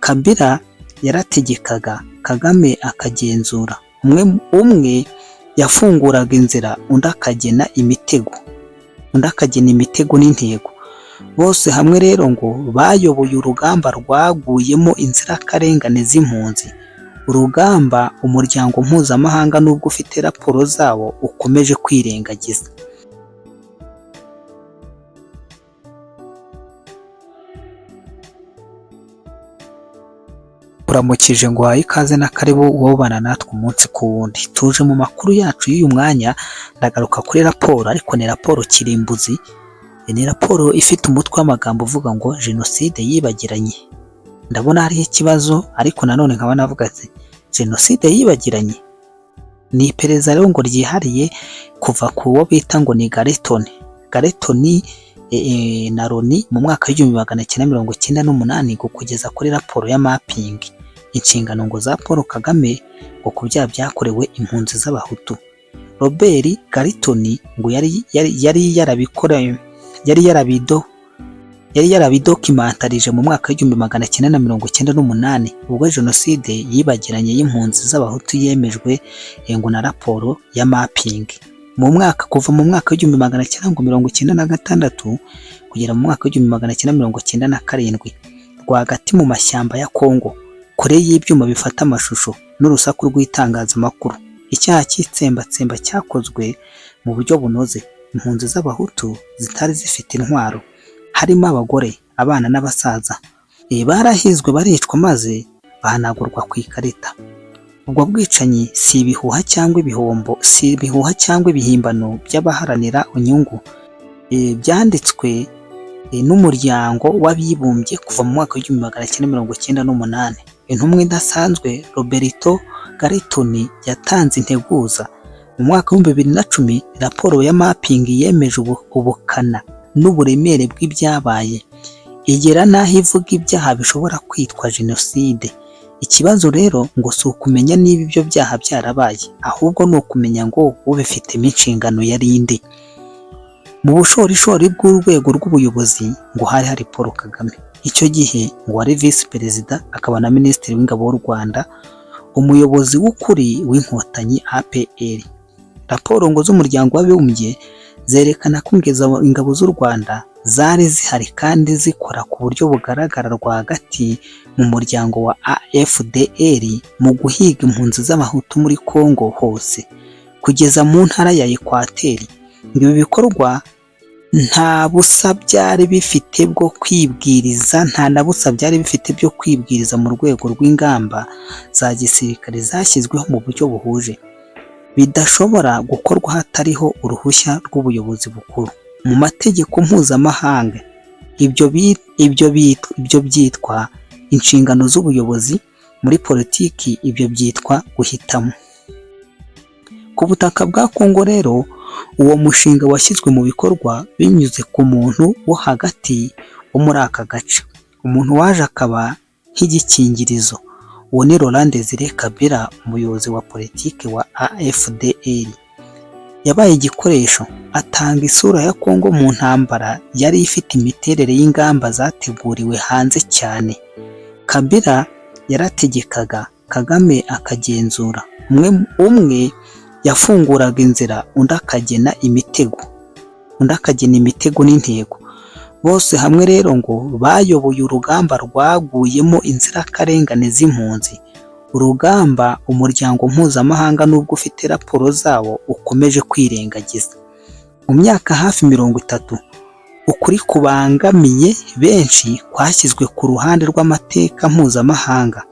Kabila yarategekaga, Kagame akagenzura. Umwe yafunguraga inzira, undi akagena imitego n'intego. Bose hamwe rero ngo bayoboye urugamba rwaguyemo inzirakarengane z'impunzi. Urugamba umuryango mpuzamahanga nubwo ufite raporo zawo ukomeje kwirengagiza. Uramukije ngo uhaye ikaze na karibu wobana natwe umunsi ku wundi. Tuje mu makuru yacu y'uyu mwanya, ndagaruka kuri raporo, ariko ni raporo kirimbuzi. Ni raporo ifite umutwe w'amagambo uvuga ngo jenoside yibagiranye. Ndabona hariho ikibazo, ariko nanone nkaba navuga ati jenoside yibagiranye. Ni iperereza rero ngo ryihariye kuva ku wo bita ngo ni Garetoni na Loni mu mwaka w'1998 kugeza kuri raporo ya mapping inshingano ngo za Paul Kagame ngo ku byaha byakorewe impunzi z'abahutu. Robert Garetoni ngo yari yarabidokimantarije mu mwaka w'1998 ubwo jenoside yibagiranye y'impunzi z'abahutu yemejwe ngo na raporo ya mapping. Kuva mu mwaka w'1996 kugera mu mwaka w'1997 rwagati mu mashyamba ya Kongo, kure y'ibyuma bifata amashusho n'urusaku rw'itangazamakuru, icyaha cy'itsembatsemba cyakozwe mu buryo bunoze. Impunzi z'abahutu zitari zifite intwaro, harimo abagore, abana n'abasaza, barahizwe baricwa maze bahanagurwa ku ikarita. Ubwo bwicanyi si ibihuha cyangwa ibihimbano by'abaharanira inyungu. Byanditswe n'umuryango w'abibumbye kuva mu mwaka w'1998. Intumwa idasanzwe Roberto Garetoni yatanze integuza mu mwaka w'2010. Raporo ya mapping yemeje ubukana n'uburemere bw'ibyabaye, igera n'aho ivuga ibyaha bishobora kwitwa jenoside. Ikibazo rero ngo si ukumenya niba ibyo byaha byarabaye, ahubwo ni ukumenya ngo ubifitemo inshingano yari inde. Mu bushorishori bw'urwego rw'ubuyobozi ngo hari Paul Kagame, icyo gihe ngo wari visi perezida akaba na minisitiri w'ingabo w'u Rwanda, umuyobozi w'ukuri w'inkotanyi APR. Raporo ngo z'umuryango w'abibumbye zerekana ko ingabo z'u Rwanda zari zihari kandi zikora ku buryo bugaragara rwagati mu muryango wa AFDR mu guhiga impunzi z'abahutu muri Kongo hose kugeza mu ntara ya Ekwateri. Ibi bikorwa nta busa byari bifite bwo kwibwiriza mu rwego rw'ingamba za gisirikare zashyizweho mu buryo buhuje, bidashobora gukorwa hatariho uruhushya rw'ubuyobozi bukuru. Mu mategeko mpuzamahanga ibyo byitwa inshingano z'ubuyobozi, muri politiki ibyo byitwa guhitamo. Ku butaka bwa Kongo rero uwo mushinga washyizwe mu bikorwa binyuze ku muntu wo hagati wo muri aka gace. Umuntu waje akaba nk'igikingirizo, uwo ni Laurent Desire Kabila, umuyobozi wa politiki wa AFDR. Yabaye igikoresho, atanga isura ya Kongo mu ntambara yari ifite imiterere y'ingamba zateguriwe hanze cyane. Kabila yarategekaga, Kagame akagenzura. Umwe yafunguraga inzira, undi akagena imitego n'intego. Bose hamwe rero ngo bayoboye urugamba rwaguyemo inzirakarengane z'impunzi. Urugamba umuryango mpuzamahanga nubwo ufite raporo zawo ukomeje kwirengagiza. Mu myaka hafi 30 ukuri kubangamiye benshi kwashyizwe ku ruhande rw'amateka mpuzamahanga.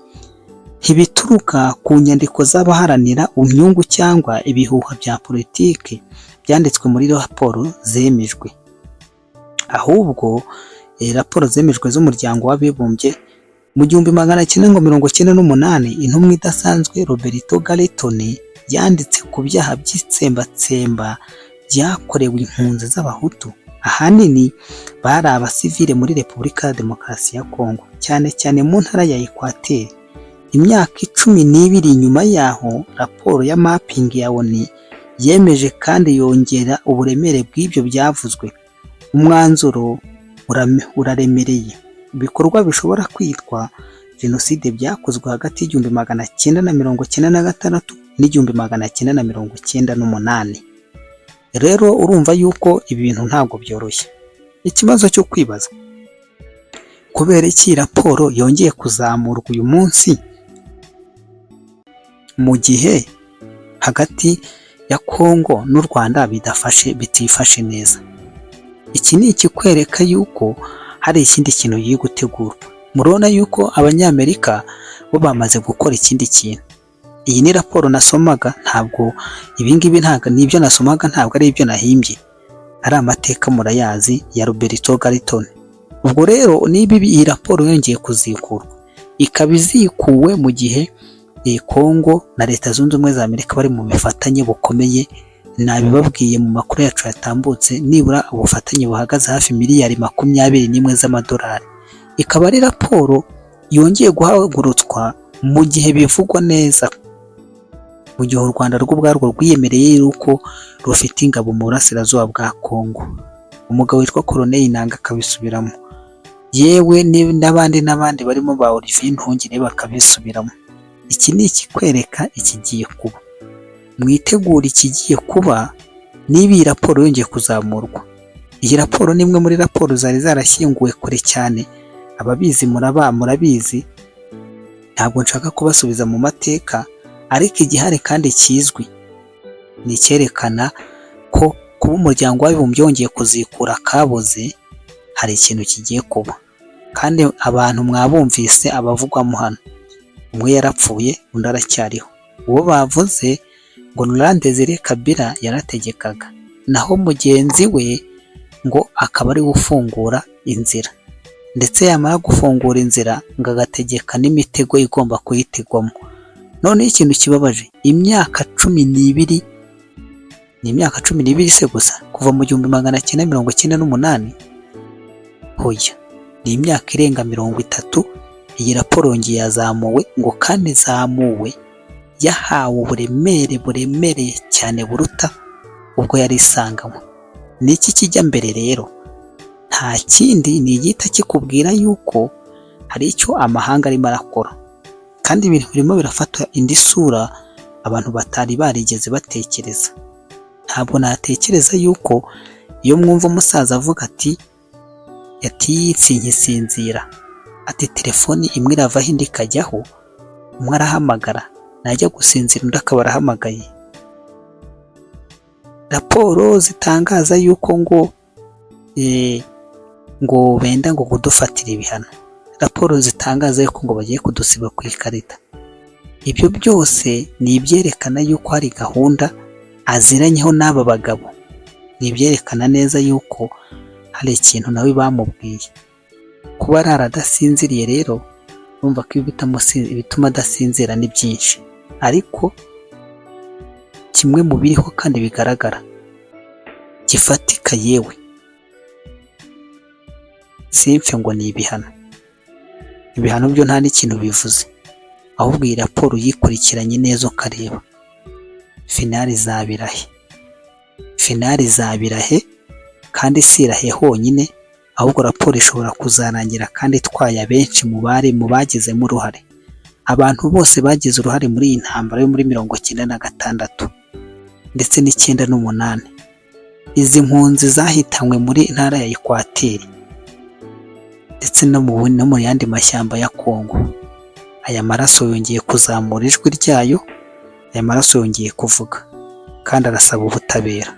Ntibituruka ku nyandiko z'abaharanira inyungu cyangwa ibihuha bya politiki byanditswe muri raporo zemejwe, ahubwo raporo zemejwe z'umuryango w'abibumbye mu 1998. Intumwa idasanzwe Roberto Garetoni yanditse ku byaha by'itsembatsemba byakorewe impunzi z'abahutu. Ahanini bari abasivile muri Repubulika ya Demokarasi ya Kongo, cyane cyane mu ntara ya Ekwateri. Imyaka 12 nyuma yaho, raporo ya mapping ya ONU yemeje kandi yongera uburemere bw'ibyo byavuzwe. Umwanzuro uraremereye. Ibikorwa bishobora kwitwa jenoside byakozwe hagati y'igihumbi magana cyenda na mirongo cyenda na gatandatu n'igihumbi magana cyenda na mirongo cyenda n'umunani. Rero urumva yuko ibintu ntabwo byoroshye. Ikibazo cyo kwibaza, kubera iki raporo yongeye kuzamurwa uyu munsi mu gihe hagati ya Kongo n'u Rwanda bitifashe neza? Iki ni ikikwereka yuko hari ikindi kintu giye gutegurwa. Murabona yuko Abanyamerika bo bamaze gukora ikindi kintu. Iyi ni raporo nasomaga, ntabwo ibingibi ntabwo nibyo nasomaga, ntabwo ari ibyo nahimbye, ari amateka murayazi ya Roberto Galton. Ubwo rero niba iyi raporo yongeye kuzikurwa, ikaba izikuwe mu gihe Kongo na Leta Zunze Ubumwe za Amerika bari mu bifatanye bukomeye. Nabibabwiye mu makuru yacu yatambutse, nibura ubufatanye buhagaze hafi miliyari 21 z'amadolari. Ikaba ari raporo yongeye guhagurutswa mu gihe bivugwa neza, mu gihe u Rwanda rwo ubwarwo rwiyemereye yuko rufite ingabo mu burasirazuba bwa Kongo. Umugabo witwa Colonel Nanga akabisubiramo, yewe n'abandi barimo ba Olivier Nduhungire bakabisubiramo. Iki ni ikikwereka ikigiye kuba. Mwitegura ikigiye kuba niba iyi raporo yongeye kuzamurwa. Iyi raporo ni imwe muri raporo zari zarashyinguwe kure cyane. Ababizi murabizi, ntabwo nshaka kubasubiza mu mateka, ariko igihari kandi kizwi ni icyerekana ko kuba umuryango w'abibumbye wongeye kuzikura kaboze, hari ikintu kigiye kuba. Kandi abantu mwabumvise abavugwamo hano, umwe yarapfuye undi aracyariho. Uwo bavuze ngo Laurent Desire Kabila yarategekaga, naho mugenzi we ngo akaba ari gufungura inzira, ndetse yamara gufungura inzira ngo agategeka n'imitego igomba kuyitegwamo. None ikintu kibabaje, imyaka 12, ni imyaka 12 se gusa, kuva mu 1998, hoya ni imyaka irenga 30. Iyi raporo yongeye yazamuwe, ngo kandi zamuwe yahawe uburemere cyane buruta ubwo yari isanganywe. Niki kijya mbere rero? Nta kindi, ni igita kikubwira yuko hari icyo amahanga arimo arakora, kandi ibintu birimo birafata indi sura abantu batari barigeze batekereza. Ntabwo natekereza yuko iyo mwumva umusaza avuga ati sinkisinzira, ati telefoni imwe iravaho indi ikajyaho, umwe arahamagara, najya gusinzira undi akaba arahamagaye. Raporo zitangaza yuko ngo benda ngo kudufatira ibihano, raporo zitangaza yuko ngo bagiye kudusiba ku ikarita. Ibyo byose ni ibyerekana yuko hari gahunda aziranyeho n'aba bagabo, ni ibyerekana neza yuko hari ikintu nawe bamubwiye. Kuba aradasinziriye rero, urumva ko ibituma adasinzira ni byinshi, ariko kimwe mu biriho kandi bigaragara gifatika, yewe simfe ngo ni ibihano. Ibihano byo nta n'ikintu bivuze, ahubwo iyi raporo yikurikiranye neza ukareba finali zabirahe, kandi si irahe honyine, ahubwo raporo ishobora kuzarangira kandi itwaye abenshi mu bagizemo uruhare. Abantu bose bagize uruhare muri iyi ntambara yo muri 1996 ndetse n'98. Izi mpunzi zahitanywe muri ntara ya Ekwateri ndetse no mu yandi mashyamba ya Kongo. Aya maraso yongeye kuzamura ijwi ryayo, aya maraso yongeye kuvuga kandi arasaba ubutabera.